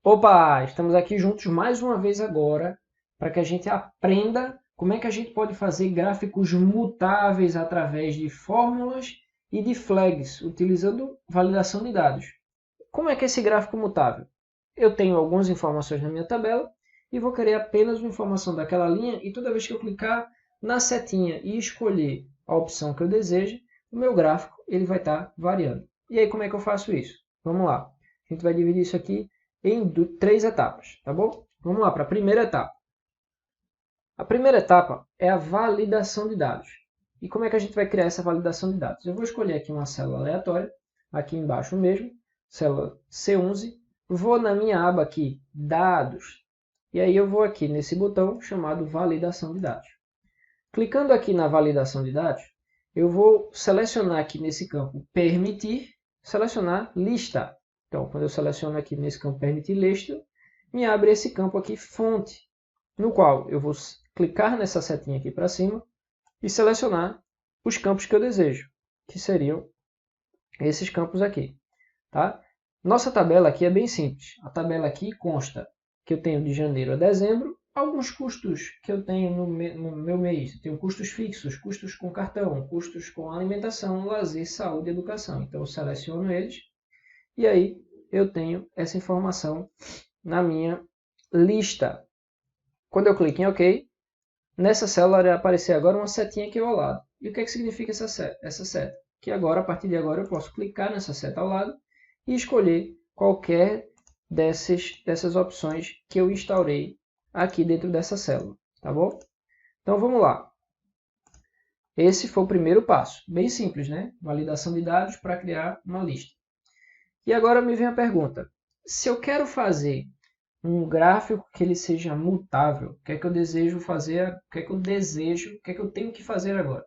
Opa, estamos aqui juntos mais uma vez agora para que a gente aprenda como é que a gente pode fazer gráficos mutáveis através de fórmulas e de flags, utilizando validação de dados. Como é que é esse gráfico mutável? Eu tenho algumas informações na minha tabela e vou querer apenas uma informação daquela linha e toda vez que eu clicar na setinha e escolher a opção que eu desejo, o meu gráfico ele vai estar variando. E aí como é que eu faço isso? Vamos lá. A gente vai dividir isso aqui em três etapas, tá bom? Vamos lá para a primeira etapa. A primeira etapa é a validação de dados. E como é que a gente vai criar essa validação de dados? Eu vou escolher aqui uma célula aleatória, aqui embaixo mesmo, célula C11, vou na minha aba aqui, dados, e aí eu vou aqui nesse botão chamado validação de dados. Clicando aqui na validação de dados, eu vou selecionar aqui nesse campo permitir, selecionar lista. Então, quando eu seleciono aqui nesse campo permitir lista, me abre esse campo aqui fonte, no qual eu vou clicar nessa setinha aqui para cima e selecionar os campos que eu desejo, que seriam esses campos aqui. Tá? Nossa tabela aqui é bem simples. A tabela aqui consta que eu tenho de janeiro a dezembro alguns custos que eu tenho no meu mês. Eu tenho custos fixos, custos com cartão, custos com alimentação, lazer, saúde e educação. Então eu seleciono eles e aí eu tenho essa informação na minha lista. Quando eu clico em OK, nessa célula vai aparecer agora uma setinha aqui ao lado. E o que é que significa essa seta? Que agora, a partir de agora, eu posso clicar nessa seta ao lado e escolher qualquer dessas opções que eu instaurei aqui dentro dessa célula, tá bom? Então vamos lá. Esse foi o primeiro passo, bem simples, né? Validação de dados para criar uma lista. E agora me vem a pergunta, se eu quero fazer um gráfico que ele seja mutável, o que é que eu desejo fazer, o que é que eu tenho que fazer agora?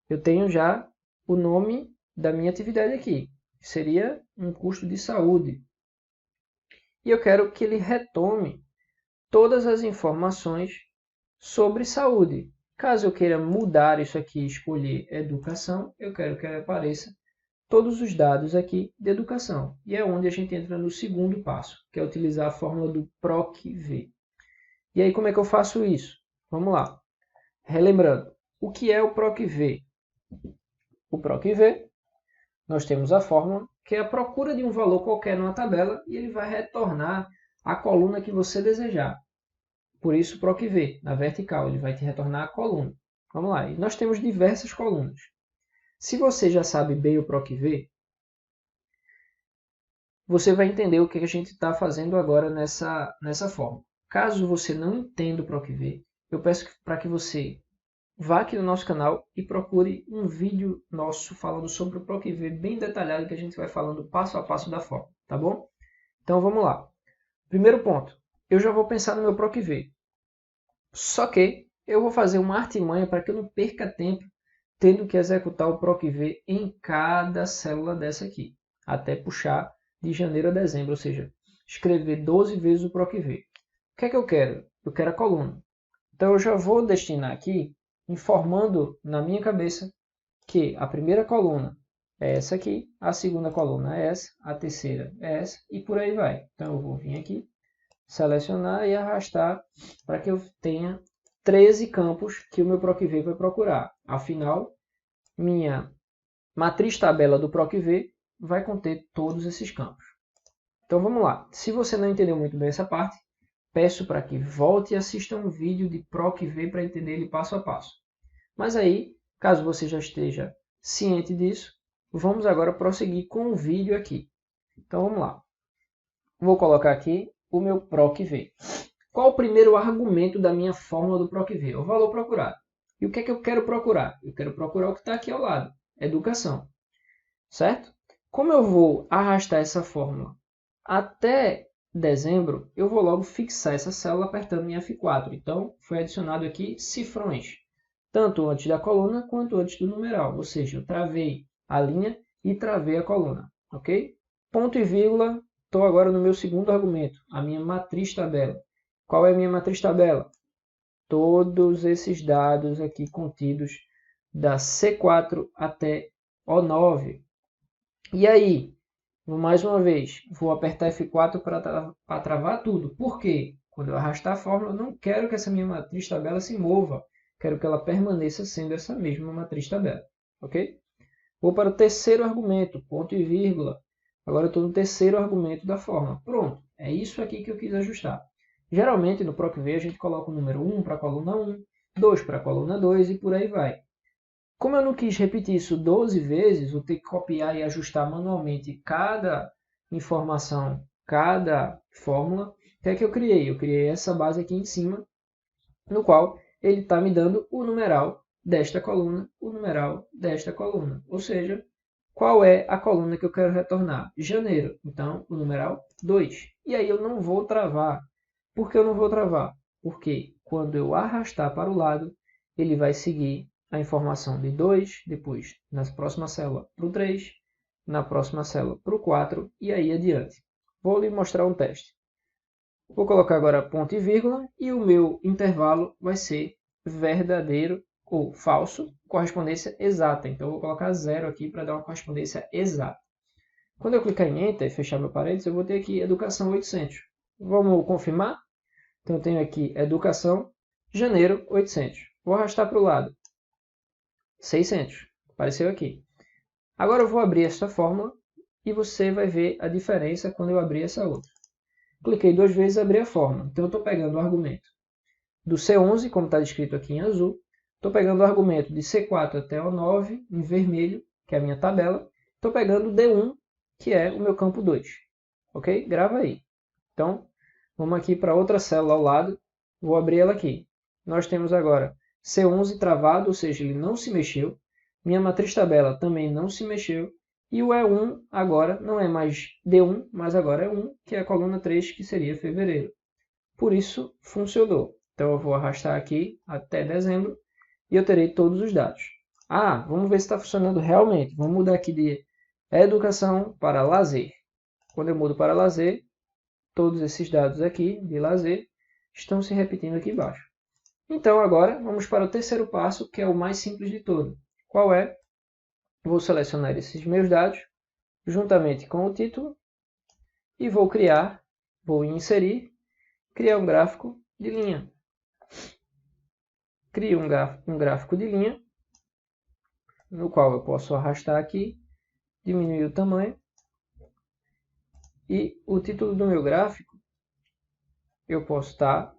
Eu tenho já o nome da minha atividade aqui, que seria um custo de saúde. E eu quero que ele retome todas as informações sobre saúde. Caso eu queira mudar isso aqui e escolher educação, eu quero que apareça todos os dados aqui de educação. E é onde a gente entra no segundo passo, que é utilizar a fórmula do PROC-V. E aí como é que eu faço isso? Vamos lá. Relembrando, o que é o PROC-V? O PROC-V, nós temos a fórmula, que é a procura de um valor qualquer numa tabela e ele vai retornar a coluna que você desejar. Por isso, PROC-V, na vertical, ele vai te retornar a coluna. Vamos lá, e nós temos diversas colunas. Se você já sabe bem o PROC-V, você vai entender o que a gente está fazendo agora nessa forma. Caso você não entenda o PROC-V, eu peço para que você vá aqui no nosso canal e procure um vídeo nosso falando sobre o PROC-V bem detalhado, que a gente vai falando passo a passo da forma, tá bom? Então vamos lá. Primeiro ponto, eu já vou pensar no meu PROC-V. Só que eu vou fazer uma artimanha para que eu não perca tempo tendo que executar o PROC-V em cada célula dessa aqui, até puxar de janeiro a dezembro, ou seja, escrever 12 vezes o PROC-V. O que é que eu quero? Eu quero a coluna. Então eu já vou destinar aqui, informando na minha cabeça que a primeira coluna é essa aqui, a segunda coluna é essa, a terceira é essa e por aí vai. Então eu vou vir aqui, selecionar e arrastar para que eu tenha 13 campos que o meu PROC-V vai procurar. Afinal, minha matriz tabela do PROC-V vai conter todos esses campos. Então vamos lá. Se você não entendeu muito bem essa parte, peço para que volte e assista um vídeo de PROC-V para entender ele passo a passo. Mas aí, caso você já esteja ciente disso, vamos agora prosseguir com o vídeo aqui. Então vamos lá. Vou colocar aqui o meu PROC-V. Qual o primeiro argumento da minha fórmula do PROC-V? O valor procurado. E o que é que eu quero procurar? Eu quero procurar o que está aqui ao lado, educação. Certo? Como eu vou arrastar essa fórmula até dezembro, eu vou logo fixar essa célula apertando em F4. Então, foi adicionado aqui cifrões, tanto antes da coluna quanto antes do numeral. Ou seja, eu travei a linha e travei a coluna. Ok? Ponto e vírgula, estou agora no meu segundo argumento, a minha matriz tabela. Qual é a minha matriz tabela? Todos esses dados aqui contidos da C4 até O9. E aí, Mais uma vez, vou apertar F4 para travar tudo. Por quê? Quando eu arrastar a fórmula, eu não quero que essa minha matriz tabela se mova. Quero que ela permaneça sendo essa mesma matriz tabela. Ok? Vou para o terceiro argumento, ponto e vírgula. Agora eu estou no terceiro argumento da fórmula. Pronto, é isso aqui que eu quis ajustar. Geralmente no PROC-V a gente coloca o número 1 para a coluna 1, 2 para a coluna 2 e por aí vai. Como eu não quis repetir isso 12 vezes, vou ter que copiar e ajustar manualmente cada informação, cada fórmula. O que é que eu criei? Eu criei essa base aqui em cima, no qual ele está me dando o numeral desta coluna, o numeral desta coluna. Ou seja, qual é a coluna que eu quero retornar? Janeiro. Então, o numeral 2. E aí eu não vou travar. Por que eu não vou travar? Porque quando eu arrastar para o lado, ele vai seguir a informação de 2, depois na próxima célula para o 3, na próxima célula para o 4 e aí adiante. Vou lhe mostrar um teste. Vou colocar agora ponto e vírgula e o meu intervalo vai ser verdadeiro ou falso, correspondência exata. Então, eu vou colocar 0 aqui para dar uma correspondência exata. Quando eu clicar em Enter e fechar meu parênteses, eu vou ter aqui Educação 800. Vamos confirmar? Então, eu tenho aqui Educação, janeiro, 800. Vou arrastar para o lado. 600. Apareceu aqui. Agora eu vou abrir esta fórmula e você vai ver a diferença quando eu abrir essa outra. Cliquei 2 vezes e abri a fórmula. Então eu estou pegando o argumento do C11, como está descrito aqui em azul. Estou pegando o argumento de C4 até o 9, em vermelho, que é a minha tabela. Estou pegando o D1, que é o meu campo 2. Ok? Grava aí. Então, vamos aqui para outra célula ao lado. Vou abrir ela aqui. Nós temos agora C11 travado, ou seja, ele não se mexeu. Minha matriz tabela também não se mexeu. E o E1 agora não é mais D1, mas agora é 1, que é a coluna 3, que seria fevereiro. Por isso, funcionou. Então, eu vou arrastar aqui até dezembro e eu terei todos os dados. Ah, vamos ver se está funcionando realmente. Vamos mudar aqui de educação para lazer. Quando eu mudo para lazer, todos esses dados aqui de lazer estão se repetindo aqui embaixo. Então, agora, vamos para o terceiro passo, que é o mais simples de todo. Qual é? Vou selecionar esses meus dados, juntamente com o título, e vou inserir, criar um gráfico de linha. Crio um gráfico de linha, no qual eu posso arrastar aqui, diminuir o tamanho, e o título do meu gráfico, eu posso estar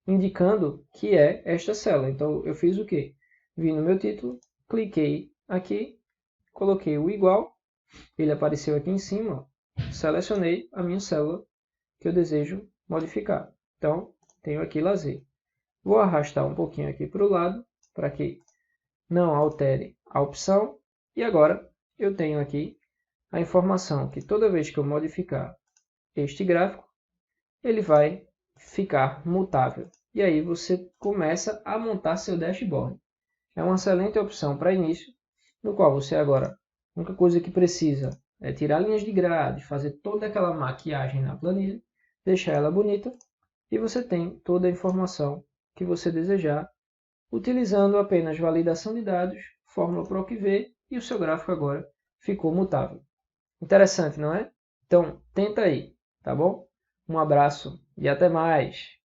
indicando que é esta célula. Então, eu fiz o quê? Vim no meu título, cliquei aqui, coloquei o igual, ele apareceu aqui em cima, selecionei a minha célula que eu desejo modificar. Então, tenho aqui lazer. Vou arrastar um pouquinho aqui para o lado, para que não altere a opção. E agora, eu tenho aqui a informação que toda vez que eu modificar este gráfico, ele vai ficar mutável. E aí você começa a montar seu dashboard. É uma excelente opção para início, no qual você agora, a única coisa que precisa é tirar linhas de grade, fazer toda aquela maquiagem na planilha, deixar ela bonita, e você tem toda a informação que você desejar, utilizando apenas validação de dados, fórmula PROC-V, e o seu gráfico agora ficou mutável. Interessante, não é? Então, tenta aí, tá bom? Um abraço e até mais!